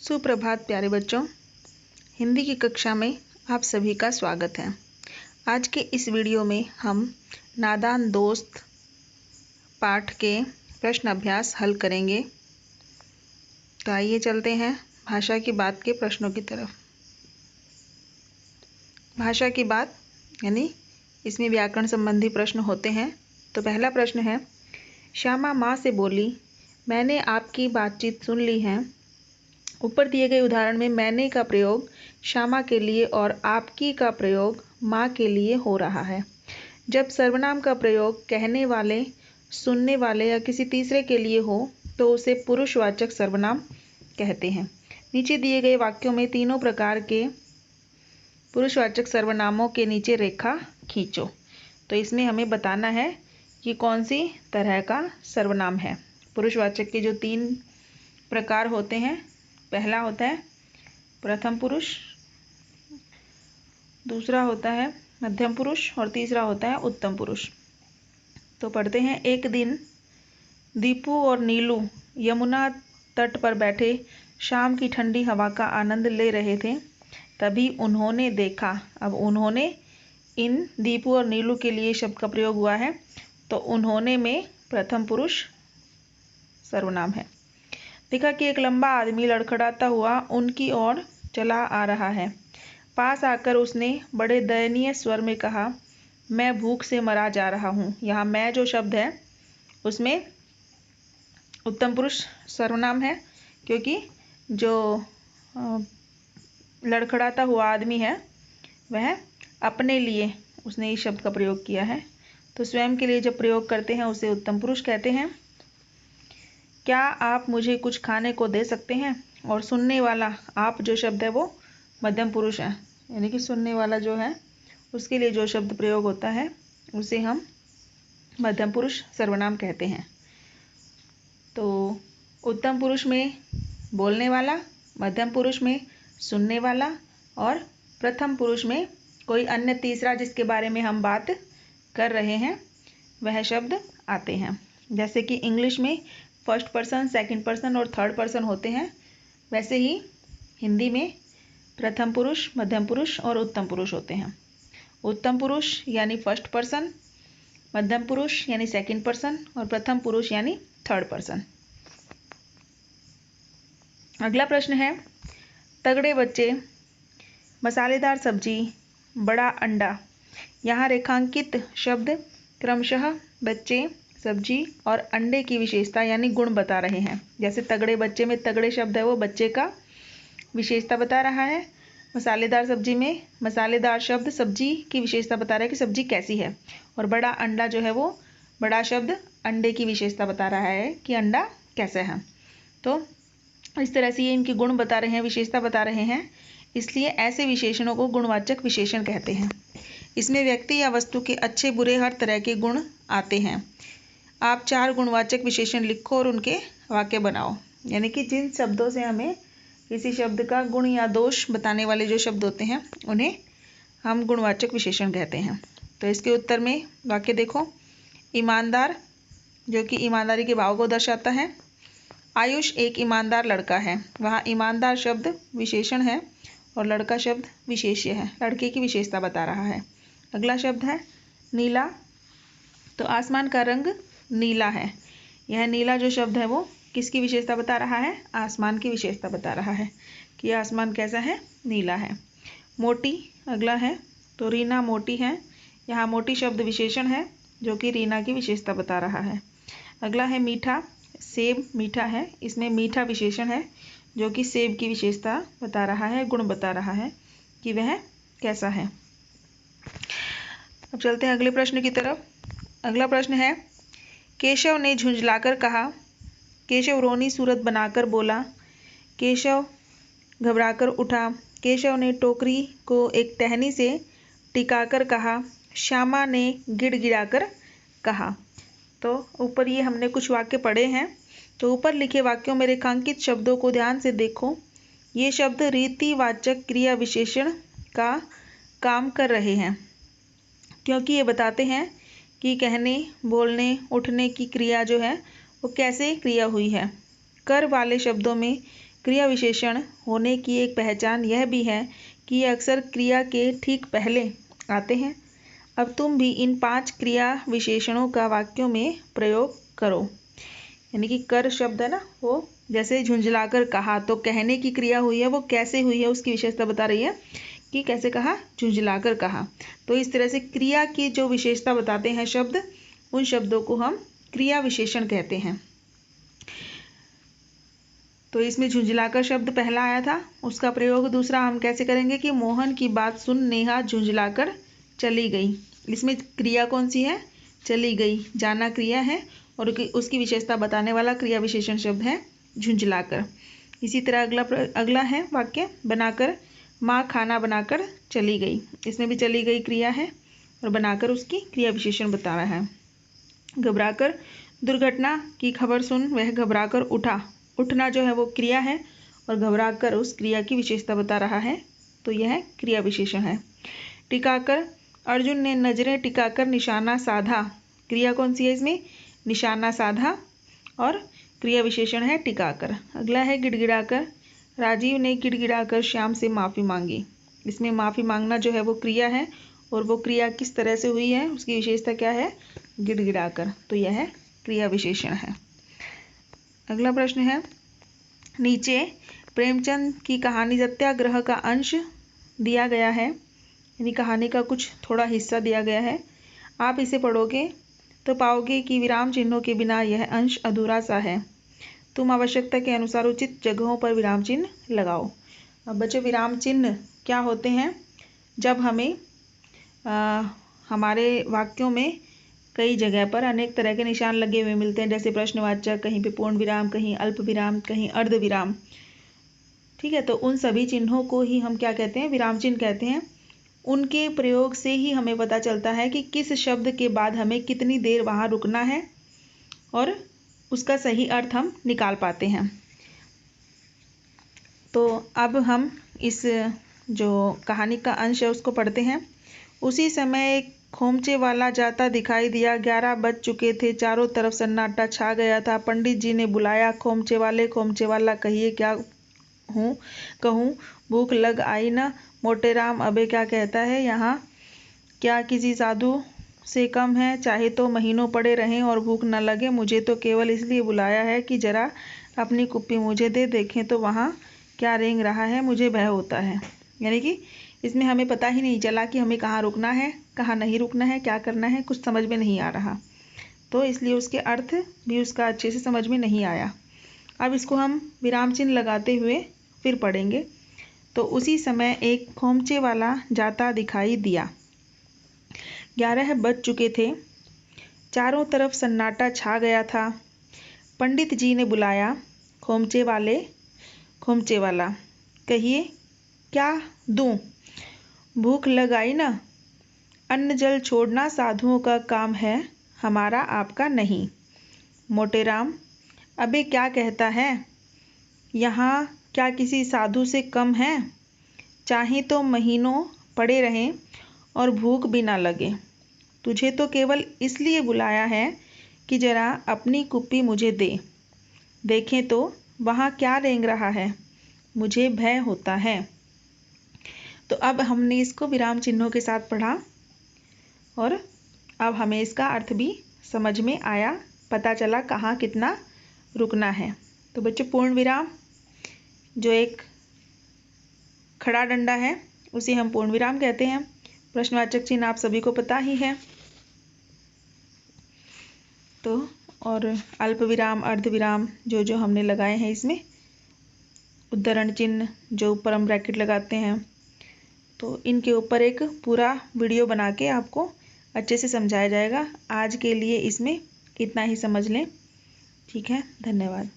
सुप्रभात प्यारे बच्चों, हिंदी की कक्षा में आप सभी का स्वागत है। आज के इस वीडियो में हम नादान दोस्त पाठ के प्रश्न अभ्यास हल करेंगे। तो आइए चलते हैं भाषा की बात के प्रश्नों की तरफ। भाषा की बात यानी इसमें व्याकरण संबंधी प्रश्न होते हैं। तो पहला प्रश्न है, श्यामा माँ से बोली, मैंने आपकी बातचीत सुन ली है। ऊपर दिए गए उदाहरण में मैंने का प्रयोग श्यामा के लिए और आपकी का प्रयोग माँ के लिए हो रहा है। जब सर्वनाम का प्रयोग कहने वाले, सुनने वाले या किसी तीसरे के लिए हो तो उसे पुरुषवाचक सर्वनाम कहते हैं। नीचे दिए गए वाक्यों में तीनों प्रकार के पुरुषवाचक सर्वनामों के नीचे रेखा खींचो। तो इसमें हमें बताना है कि कौन सी तरह का सर्वनाम है। पुरुषवाचक के जो तीन प्रकार होते हैं, पहला होता है प्रथम पुरुष, दूसरा होता है मध्यम पुरुष और तीसरा होता है उत्तम पुरुष। तो पढ़ते हैं। एक दिन दीपू और नीलू यमुना तट पर बैठे शाम की ठंडी हवा का आनंद ले रहे थे। तभी उन्होंने देखा। अब उन्होंने इन दीपू और नीलू के लिए शब्द का प्रयोग हुआ है, तो उन्होंने में प्रथम पुरुष सर्वनाम है। देखा कि एक लंबा आदमी लड़खड़ाता हुआ उनकी ओर चला आ रहा है। पास आकर उसने बड़े दयनीय स्वर में कहा, मैं भूख से मरा जा रहा हूँ। यहाँ मैं जो शब्द है उसमें उत्तम पुरुष सर्वनाम है, क्योंकि जो लड़खड़ाता हुआ आदमी है वह अपने लिए उसने इस शब्द का प्रयोग किया है। तो स्वयं के लिए जब प्रयोग करते हैं उसे उत्तम पुरुष कहते हैं। क्या आप मुझे कुछ खाने को दे सकते हैं? और सुनने वाला आप जो शब्द है वो मध्यम पुरुष है, यानी कि सुनने वाला जो है उसके लिए जो शब्द प्रयोग होता है उसे हम मध्यम पुरुष सर्वनाम कहते हैं। तो उत्तम पुरुष में बोलने वाला, मध्यम पुरुष में सुनने वाला और प्रथम पुरुष में कोई अन्य तीसरा जिसके बारे में हम बात कर रहे हैं वह शब्द आते हैं। जैसे कि इंग्लिश में फर्स्ट पर्सन, सेकंड पर्सन और थर्ड पर्सन होते हैं, वैसे ही हिंदी में प्रथम पुरुष, मध्यम पुरुष और उत्तम पुरुष होते हैं। उत्तम पुरुष यानी फर्स्ट पर्सन, मध्यम पुरुष यानी सेकंड पर्सन और प्रथम पुरुष यानी थर्ड पर्सन। अगला प्रश्न है, तगड़े बच्चे, मसालेदार सब्जी, बड़ा अंडा। यहाँ रेखांकित शब्द क्रमशः बच्चे, सब्जी और अंडे की विशेषता यानी गुण बता रहे हैं। जैसे तगड़े बच्चे में तगड़े शब्द है वो बच्चे का विशेषता बता रहा है। मसालेदार सब्जी में मसालेदार शब्द सब्जी की विशेषता बता रहा है कि सब्जी कैसी है। और बड़ा अंडा जो है वो बड़ा शब्द अंडे की विशेषता बता रहा है कि अंडा कैसा है। तो इस तरह से ये इनके गुण बता रहे हैं, विशेषता बता रहे हैं, इसलिए ऐसे विशेषणों को गुणवाचक विशेषण कहते हैं। इसमें व्यक्ति या वस्तु के अच्छे बुरे हर तरह के गुण आते हैं। आप 4 गुणवाचक विशेषण लिखो और उनके वाक्य बनाओ। यानी कि जिन शब्दों से हमें किसी शब्द का गुण या दोष बताने वाले जो शब्द होते हैं उन्हें हम गुणवाचक विशेषण कहते हैं। तो इसके उत्तर में वाक्य देखो। ईमानदार, जो कि ईमानदारी के भाव को दर्शाता है। आयुष एक ईमानदार लड़का है। वहाँ ईमानदार शब्द विशेषण है और लड़का शब्द विशेष्य है, लड़के की विशेषता बता रहा है। अगला शब्द है नीला। तो आसमान का रंग नीला है। यह नीला जो शब्द है वो किसकी विशेषता बता रहा है? आसमान की विशेषता बता रहा है कि आसमान कैसा है? नीला है। मोटी अगला है। तो रीना मोटी है। यहाँ मोटी शब्द विशेषण है जो कि रीना की विशेषता बता रहा है। अगला है मीठा। सेब मीठा है। इसमें मीठा विशेषण है जो कि सेब की विशेषता बता रहा है, गुण बता रहा है कि वह कैसा है। अब चलते हैं अगले प्रश्न की तरफ। अगला प्रश्न है, केशव ने झुंझलाकर कहा। केशव रोनी सूरत बनाकर बोला। केशव घबराकर उठा। केशव ने टोकरी को एक टहनी से टिकाकर कहा। श्यामा ने गिड़गिड़ाकर कहा। तो ऊपर ये हमने कुछ वाक्य पढ़े हैं। तो ऊपर लिखे वाक्यों में रेखांकित शब्दों को ध्यान से देखो। ये शब्द रीतिवाचक क्रिया विशेषण का काम कर रहे हैं, क्योंकि ये बताते हैं कि कहने, बोलने, उठने की क्रिया जो है वो कैसे क्रिया हुई है। कर वाले शब्दों में क्रिया विशेषण होने की एक पहचान यह भी है कि ये अक्सर क्रिया के ठीक पहले आते हैं। अब तुम भी इन 5 क्रिया विशेषणों का वाक्यों में प्रयोग करो। यानी कि कर शब्द है ना, वो जैसे झुंझलाकर कहा, तो कहने की क्रिया हुई है, वो कैसे हुई है उसकी विशेषता बता रही है कि कैसे कहा, झुंझलाकर कहा। तो इस तरह से क्रिया की जो विशेषता बताते हैं शब्द, उन शब्दों को हम क्रिया विशेषण कहते हैं। तो इसमें झुंझलाकर शब्द पहला आया था, उसका प्रयोग दूसरा हम कैसे करेंगे कि मोहन की बात सुन नेहा झुंझलाकर चली गई। इसमें क्रिया कौन सी है, चली गई, जाना क्रिया है और उसकी विशेषता बताने वाला क्रिया विशेषण शब्द है झुंझलाकर। इसी तरह अगला है वाक्य, बनाकर माँ खाना बनाकर चली गई। इसमें भी चली गई क्रिया है और बनाकर उसकी क्रिया विशेषण बता रहा है। घबराकर दुर्घटना की खबर सुन वह घबराकर उठा। उठना जो है वो क्रिया है और घबराकर उस क्रिया की विशेषता बता रहा है, तो यह क्रिया विशेषण है। टिकाकर अर्जुन ने नजरें टिकाकर निशाना साधा। क्रिया कौन सी है इसमें, निशाना साधा और क्रिया विशेषण है टिकाकर। अगला है गिड़गिड़ाकर, राजीव ने गिड़गिड़ाकर श्याम से माफ़ी मांगी। इसमें माफ़ी मांगना जो है वो क्रिया है और वो क्रिया किस तरह से हुई है, उसकी विशेषता क्या है, गिड़गिड़ाकर, तो यह क्रिया विशेषण है। अगला प्रश्न है, नीचे प्रेमचंद की कहानी सत्याग्रह का अंश दिया गया है, यानी कहानी का कुछ थोड़ा हिस्सा दिया गया है। आप इसे पढ़ोगे तो पाओगे कि विराम चिन्हों के बिना यह अंश अधूरा सा है। तुम आवश्यकता के अनुसार उचित जगहों पर विराम चिन्ह लगाओ। अब बच्चों, विराम चिन्ह क्या होते हैं, जब हमें हमारे वाक्यों में कई जगह पर अनेक तरह के निशान लगे हुए मिलते हैं, जैसे प्रश्नवाचक, कहीं पे पूर्ण विराम, कहीं अल्प विराम, कहीं अर्ध विराम। ठीक है, तो उन सभी चिन्हों को ही हम क्या कहते हैं, विराम चिन्ह कहते हैं। उनके प्रयोग से ही हमें पता चलता है कि किस शब्द के बाद हमें कितनी देर वहाँ रुकना है और उसका सही अर्थ हम निकाल पाते हैं। तो अब हम इस जो कहानी का अंश है उसको पढ़ते हैं। उसी समय एक खोमचे वाला जाता दिखाई दिया। 11 बज चुके थे, चारों तरफ सन्नाटा छा गया था। पंडित जी ने बुलाया, खोमचे वाला कहिए क्या कहूँ, भूख लग आई ना। मोटेराम अबे क्या कहता है, यहाँ क्या किसी साधु से कम है, चाहे तो महीनों पड़े रहें और भूख न लगे। मुझे तो केवल इसलिए बुलाया है कि जरा अपनी कुप्पी मुझे दे, देखें तो वहाँ क्या रेंग रहा है, मुझे भय होता है। यानी कि इसमें हमें पता ही नहीं चला कि हमें कहाँ रुकना है, कहाँ नहीं रुकना है, क्या करना है, कुछ समझ में नहीं आ रहा, तो इसलिए उसके अर्थ भी उसका अच्छे से समझ में नहीं आया। अब इसको हम विराम चिन्ह लगाते हुए फिर पढ़ेंगे। तो उसी समय एक खोमचे वाला जाता दिखाई दिया। 11 बज चुके थे, चारों तरफ सन्नाटा छा गया था। पंडित जी ने बुलाया, खोमचे वाला कहिए क्या दूं, भूख लग आई ना। अन्न जल छोड़ना साधुओं का काम है, हमारा आपका नहीं। मोटेराम अबे क्या कहता है, यहाँ क्या किसी साधु से कम है, चाहे तो महीनों पड़े रहें और भूख भी ना लगे। तुझे तो केवल इसलिए बुलाया है कि जरा अपनी कुप्पी मुझे दे, देखें तो वहाँ क्या रेंग रहा है, मुझे भय होता है। तो अब हमने इसको विराम चिन्हों के साथ पढ़ा और अब हमें इसका अर्थ भी समझ में आया, पता चला कहाँ कितना रुकना है। तो बच्चों, पूर्ण विराम जो एक खड़ा डंडा है उसे हम पूर्ण विराम कहते हैं। प्रश्नवाचक चिन्ह आप सभी को पता ही है। तो और अल्प विराम, अर्ध विराम जो हमने लगाए हैं, इसमें उद्धरण चिन्ह जो ऊपर हम ब्रैकेट लगाते हैं, तो इनके ऊपर एक पूरा वीडियो बना के आपको अच्छे से समझाया जाएगा। आज के लिए इसमें इतना ही समझ लें। ठीक है, धन्यवाद।